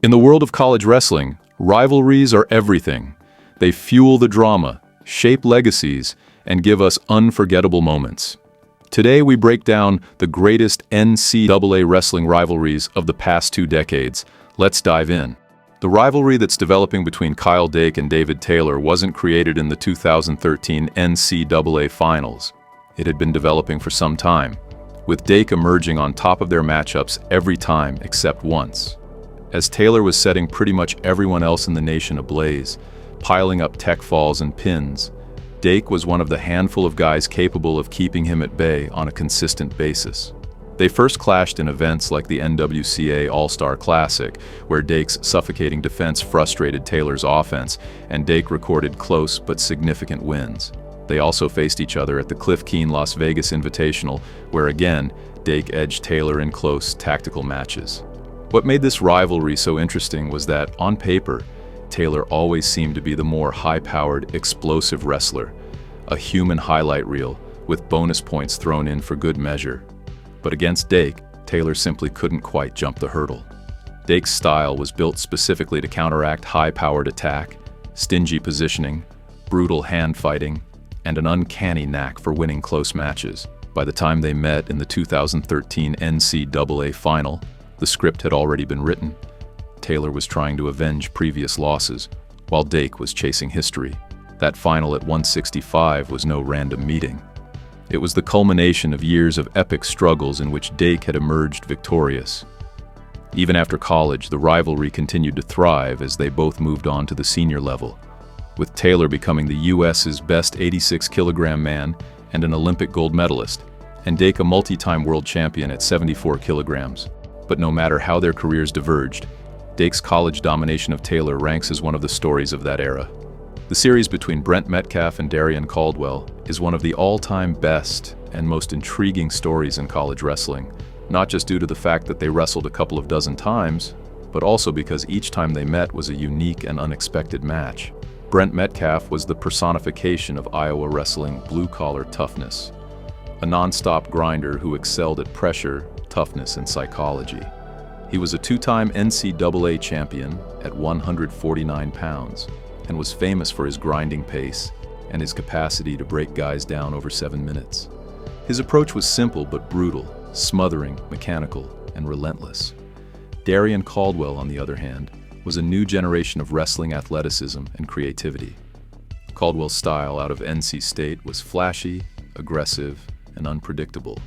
In the world of college wrestling, rivalries are everything. They fuel the drama, shape legacies, and give us unforgettable moments. Today we break down the greatest NCAA wrestling rivalries of the past 2 decades. Let's dive in. The rivalry that's developing between Kyle Dake and David Taylor wasn't created in the 2013 NCAA Finals. It had been developing for some time, with Dake emerging on top of their matchups every time except once. As Taylor was setting pretty much everyone else in the nation ablaze, piling up tech falls and pins, Dake was one of the handful of guys capable of keeping him at bay on a consistent basis. They first clashed in events like the NWCA All-Star Classic, where Dake's suffocating defense frustrated Taylor's offense, and Dake recorded close but significant wins. They also faced each other at the Cliff Keen Las Vegas Invitational, where again, Dake edged Taylor in close, tactical matches. What made this rivalry so interesting was that, on paper, Taylor always seemed to be the more high-powered, explosive wrestler, a human highlight reel with bonus points thrown in for good measure. But against Dake, Taylor simply couldn't quite jump the hurdle. Dake's style was built specifically to counteract high-powered attack, stingy positioning, brutal hand fighting, and an uncanny knack for winning close matches. By the time they met in the 2013 NCAA Final, the script had already been written. Taylor was trying to avenge previous losses, while Dake was chasing history. That final at 165 was no random meeting. It was the culmination of years of epic struggles in which Dake had emerged victorious. Even after college, the rivalry continued to thrive as they both moved on to the senior level, with Taylor becoming the U.S.'s best 86-kilogram man and an Olympic gold medalist, and Dake a multi-time world champion at 74 kilograms. But no matter how their careers diverged, Dake's college domination of Taylor ranks as one of the stories of that era. The series between Brent Metcalf and Darrion Caldwell is one of the all-time best and most intriguing stories in college wrestling, not just due to the fact that they wrestled a couple of dozen times, but also because each time they met was a unique and unexpected match. Brent Metcalf was the personification of Iowa wrestling blue-collar toughness, a non-stop grinder who excelled at pressure, toughness, and psychology. He was a 2-time NCAA champion at 149 pounds and was famous for his grinding pace and his capacity to break guys down over 7 minutes. His approach was simple but brutal, smothering, mechanical, and relentless. Darrion Caldwell, on the other hand, was a new generation of wrestling athleticism and creativity. Caldwell's style out of NC State was flashy, aggressive, and unpredictable.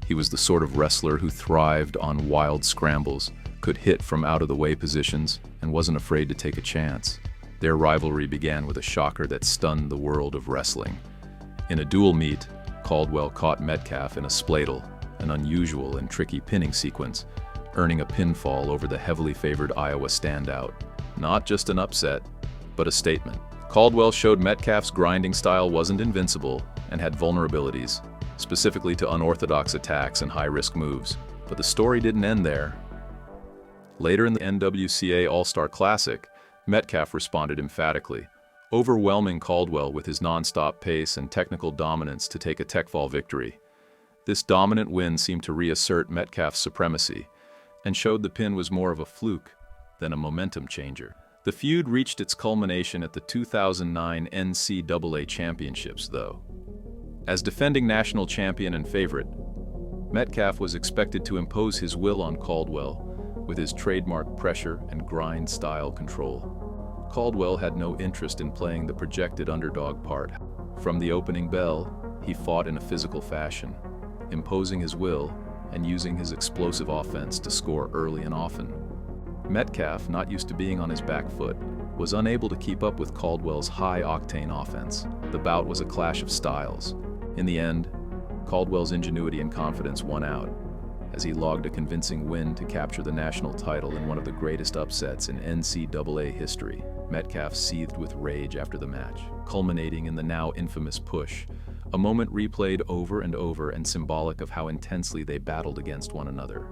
He was the sort of wrestler who thrived on wild scrambles, could hit from out-of-the-way positions, and wasn't afraid to take a chance. Their rivalry began with a shocker that stunned the world of wrestling. In a dual meet, Caldwell caught Metcalf in a spladle, an unusual and tricky pinning sequence, earning a pinfall over the heavily favored Iowa standout. Not just an upset, but a statement. Caldwell showed Metcalf's grinding style wasn't invincible and had vulnerabilities, specifically to unorthodox attacks and high-risk moves. But the story didn't end there. Later in the NWCA All-Star Classic, Metcalf responded emphatically, overwhelming Caldwell with his non-stop pace and technical dominance to take a tech fall victory. This dominant win seemed to reassert Metcalf's supremacy and showed the pin was more of a fluke than a momentum changer. The feud reached its culmination at the 2009 NCAA Championships, though. As defending national champion and favorite, Metcalf was expected to impose his will on Caldwell with his trademark pressure and grind style control. Caldwell had no interest in playing the projected underdog part. From the opening bell, he fought in a physical fashion, imposing his will and using his explosive offense to score early and often. Metcalf, not used to being on his back foot, was unable to keep up with Caldwell's high-octane offense. The bout was a clash of styles. In the end, Caldwell's ingenuity and confidence won out, as he logged a convincing win to capture the national title in one of the greatest upsets in NCAA history. Metcalf seethed with rage after the match, culminating in the now infamous push, a moment replayed over and over and symbolic of how intensely they battled against one another.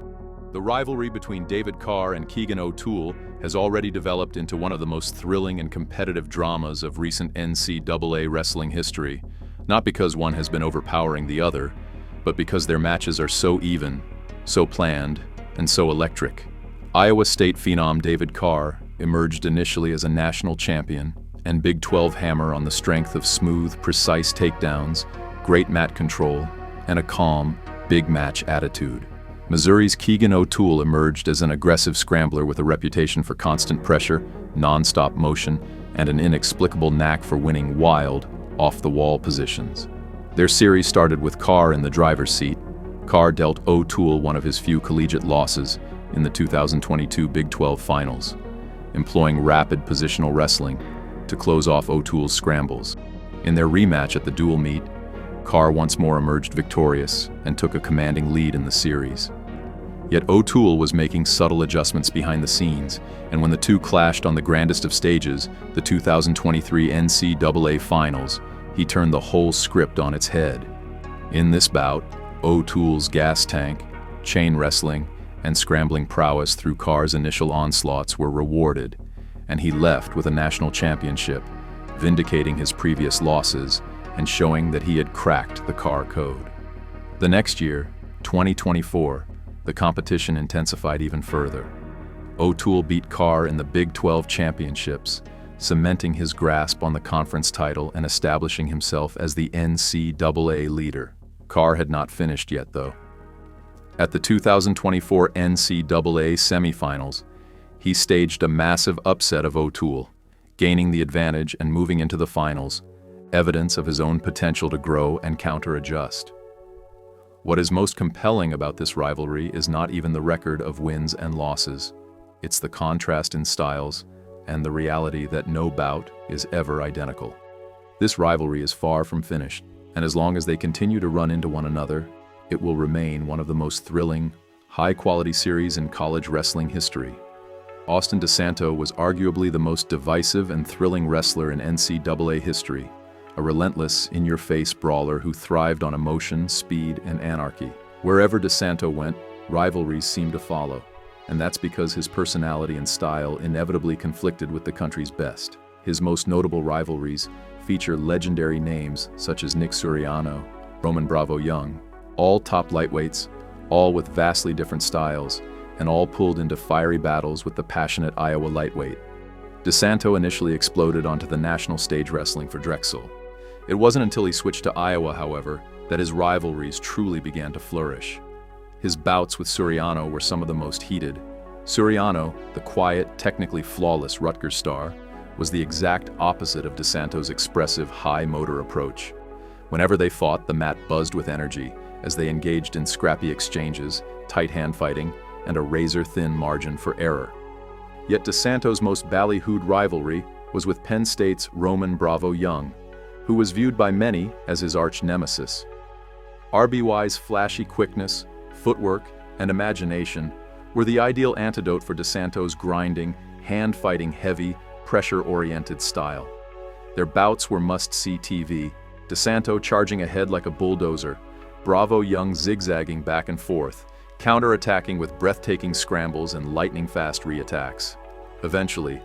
The rivalry between David Carr and Keegan Otul has already developed into one of the most thrilling and competitive dramas of recent NCAA wrestling history, not because one has been overpowering the other, but because their matches are so even, so planned, and so electric. Iowa State phenom David Carr emerged initially as a national champion and Big 12 hammer on the strength of smooth, precise takedowns, great mat control, and a calm, big match attitude. Missouri's Keegan Otul emerged as an aggressive scrambler with a reputation for constant pressure, non-stop motion, and an inexplicable knack for winning wild, off-the-wall positions. Their series started with Carr in the driver's seat. Carr dealt Otul one of his few collegiate losses in the 2022 Big 12 Finals, employing rapid positional wrestling to close off Otul's scrambles. In their rematch at the dual meet, Carr once more emerged victorious and took a commanding lead in the series. Yet Otul was making subtle adjustments behind the scenes, and when the two clashed on the grandest of stages, the 2023 NCAA Finals, he turned the whole script on its head. In this bout, Otul's gas tank, chain wrestling, and scrambling prowess through Carr's initial onslaughts were rewarded, and he left with a national championship, vindicating his previous losses and showing that he had cracked the Carr code. The next year, 2024, the competition intensified even further. Otul beat Carr in the Big 12 championships, cementing his grasp on the conference title and establishing himself as the NCAA leader. Carr had not finished yet, though. At the 2024 NCAA semifinals, he staged a massive upset of Otul, gaining the advantage and moving into the finals, evidence of his own potential to grow and counter-adjust. What is most compelling about this rivalry is not even the record of wins and losses. It's the contrast in styles and the reality that no bout is ever identical. This rivalry is far from finished, and as long as they continue to run into one another, it will remain one of the most thrilling, high-quality series in college wrestling history. Austin DeSanto was arguably the most divisive and thrilling wrestler in NCAA history, a relentless, in-your-face brawler who thrived on emotion, speed, and anarchy. Wherever DeSanto went, rivalries seemed to follow, and that's because his personality and style inevitably conflicted with the country's best. His most notable rivalries feature legendary names such as Nick Suriano, Roman Bravo Young, all top lightweights, all with vastly different styles, and all pulled into fiery battles with the passionate Iowa lightweight. DeSanto initially exploded onto the national stage wrestling for Drexel. It wasn't until he switched to Iowa, however, that his rivalries truly began to flourish. His bouts with Suriano were some of the most heated. Suriano, the quiet, technically flawless Rutgers star, was the exact opposite of DeSanto's expressive, high-motor approach. Whenever they fought, the mat buzzed with energy as they engaged in scrappy exchanges, tight hand fighting, and a razor-thin margin for error. Yet DeSanto's most ballyhooed rivalry was with Penn State's Roman Bravo Young, who was viewed by many as his arch-nemesis. RBY's flashy quickness, footwork, and imagination were the ideal antidote for DeSanto's grinding, hand-fighting heavy, pressure-oriented style. Their bouts were must-see TV, DeSanto charging ahead like a bulldozer, Bravo Young zigzagging back and forth, counter-attacking with breathtaking scrambles and lightning-fast re-attacks. Eventually,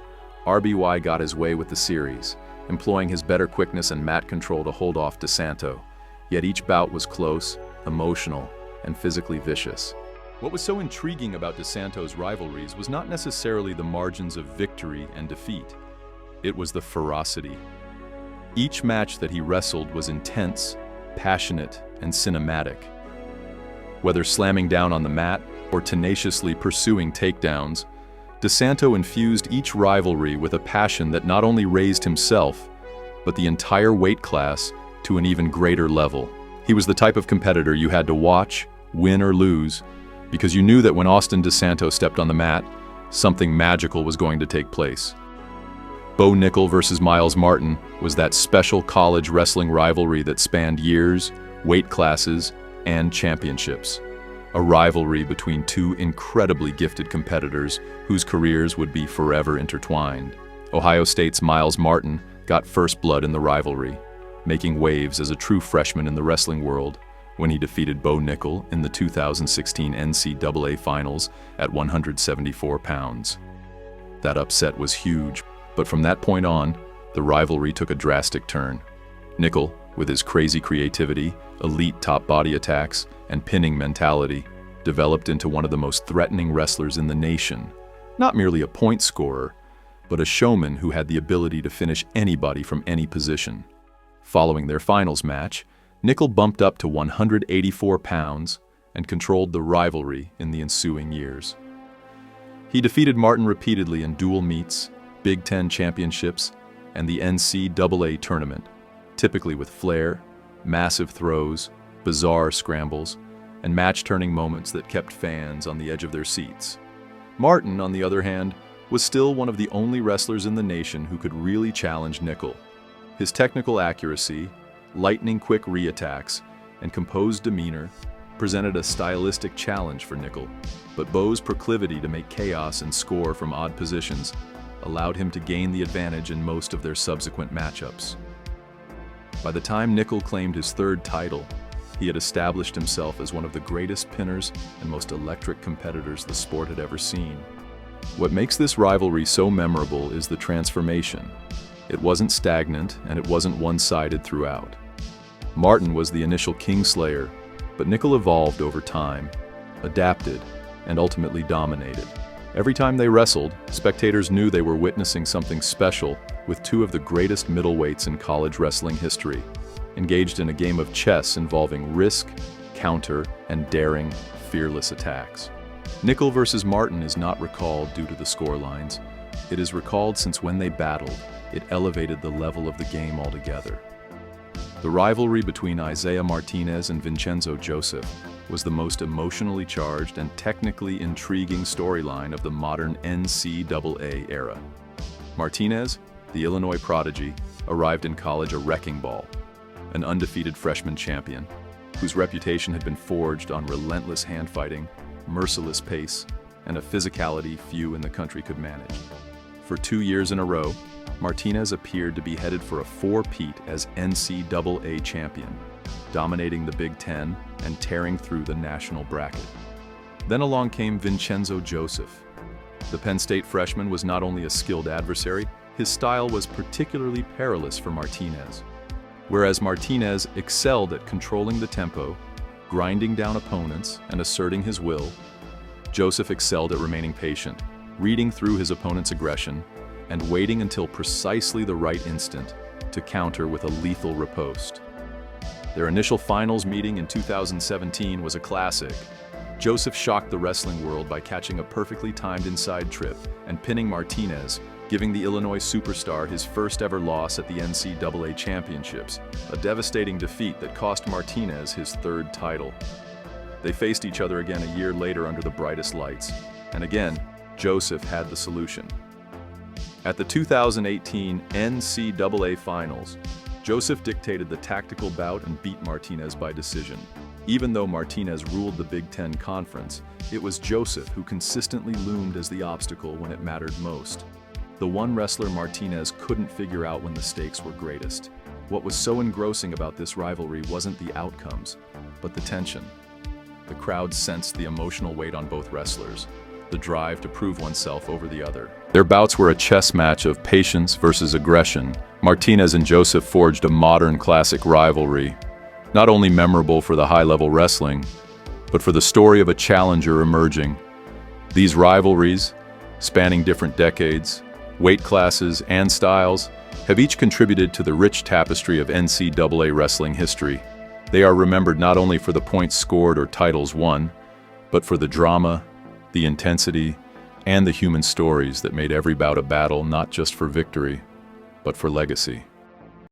RBY got his way with the series, employing his better quickness and mat control to hold off DeSanto. Yet each bout was close, emotional, and physically vicious. What was so intriguing about DeSanto's rivalries was not necessarily the margins of victory and defeat. It was the ferocity. Each match that he wrestled was intense, passionate, and cinematic. Whether slamming down on the mat or tenaciously pursuing takedowns, DeSanto infused each rivalry with a passion that not only raised himself, but the entire weight class to an even greater level. He was the type of competitor you had to watch, win or lose, because you knew that when Austin DeSanto stepped on the mat, something magical was going to take place. Bo Nickal versus Myles Martin was that special college wrestling rivalry that spanned years, weight classes, and championships. A rivalry between two incredibly gifted competitors whose careers would be forever intertwined. Ohio State's Myles Martin got first blood in the rivalry, making waves as a true freshman in the wrestling world when he defeated Bo Nickal in the 2016 NCAA Finals at 174 pounds. That upset was huge, but from that point on, the rivalry took a drastic turn. Nickal, with his crazy creativity, elite top body attacks, and pinning mentality, developed into one of the most threatening wrestlers in the nation. Not merely a point scorer, but a showman who had the ability to finish anybody from any position. Following their finals match, Nickal bumped up to 184 pounds and controlled the rivalry in the ensuing years. He defeated Martin repeatedly in dual meets, Big Ten championships, and the NCAA tournament, typically with flair, massive throws, bizarre scrambles, and match-turning moments that kept fans on the edge of their seats. Martin, on the other hand, was still one of the only wrestlers in the nation who could really challenge Nickal. His technical accuracy, lightning-quick re-attacks, and composed demeanor presented a stylistic challenge for Nickal, but Bo's proclivity to make chaos and score from odd positions allowed him to gain the advantage in most of their subsequent matchups. By the time Nickal claimed his third title, he had established himself as one of the greatest pinners and most electric competitors the sport had ever seen. What makes this rivalry so memorable is the transformation. It wasn't stagnant, and it wasn't one-sided throughout. Martin was the initial Kingslayer, but Nickal evolved over time, adapted, and ultimately dominated. Every time they wrestled, spectators knew they were witnessing something special with two of the greatest middleweights in college wrestling history, engaged in a game of chess involving risk, counter, and daring, fearless attacks. Nickal versus Martin is not recalled due to the scorelines. It is recalled since when they battled, it elevated the level of the game altogether. The rivalry between Isaiah Martinez and Vincenzo Joseph was the most emotionally charged and technically intriguing storyline of the modern NCAA era. Martinez, the Illinois prodigy, arrived in college a wrecking ball, an undefeated freshman champion, whose reputation had been forged on relentless hand-fighting, merciless pace, and a physicality few in the country could manage. For 2 years in a row, Martinez appeared to be headed for a four-peat as NCAA champion, dominating the Big Ten and tearing through the national bracket. Then along came Vincenzo Joseph. The Penn State freshman was not only a skilled adversary, his style was particularly perilous for Martinez. Whereas Martinez excelled at controlling the tempo, grinding down opponents, and asserting his will, Joseph excelled at remaining patient, reading through his opponent's aggression, and waiting until precisely the right instant to counter with a lethal riposte. Their initial finals meeting in 2017 was a classic. Joseph shocked the wrestling world by catching a perfectly timed inside trip and pinning Martinez, giving the Illinois superstar his first ever loss at the NCAA championships, a devastating defeat that cost Martinez his third title. They faced each other again a year later under the brightest lights, and again, Joseph had the solution. At the 2018 NCAA Finals, Joseph dictated the tactical bout and beat Martinez by decision. Even though Martinez ruled the Big Ten Conference, it was Joseph who consistently loomed as the obstacle when it mattered most. The one wrestler Martinez couldn't figure out when the stakes were greatest. What was so engrossing about this rivalry wasn't the outcomes, but the tension. The crowd sensed the emotional weight on both wrestlers, the drive to prove oneself over the other. Their bouts were a chess match of patience versus aggression. Martinez and Joseph forged a modern classic rivalry, not only memorable for the high-level wrestling, but for the story of a challenger emerging. These rivalries, spanning different decades, weight classes, and styles, have each contributed to the rich tapestry of NCAA wrestling history. They are remembered not only for the points scored or titles won, but for the drama, the intensity, and the human stories that made every bout a battle not just for victory, but for legacy.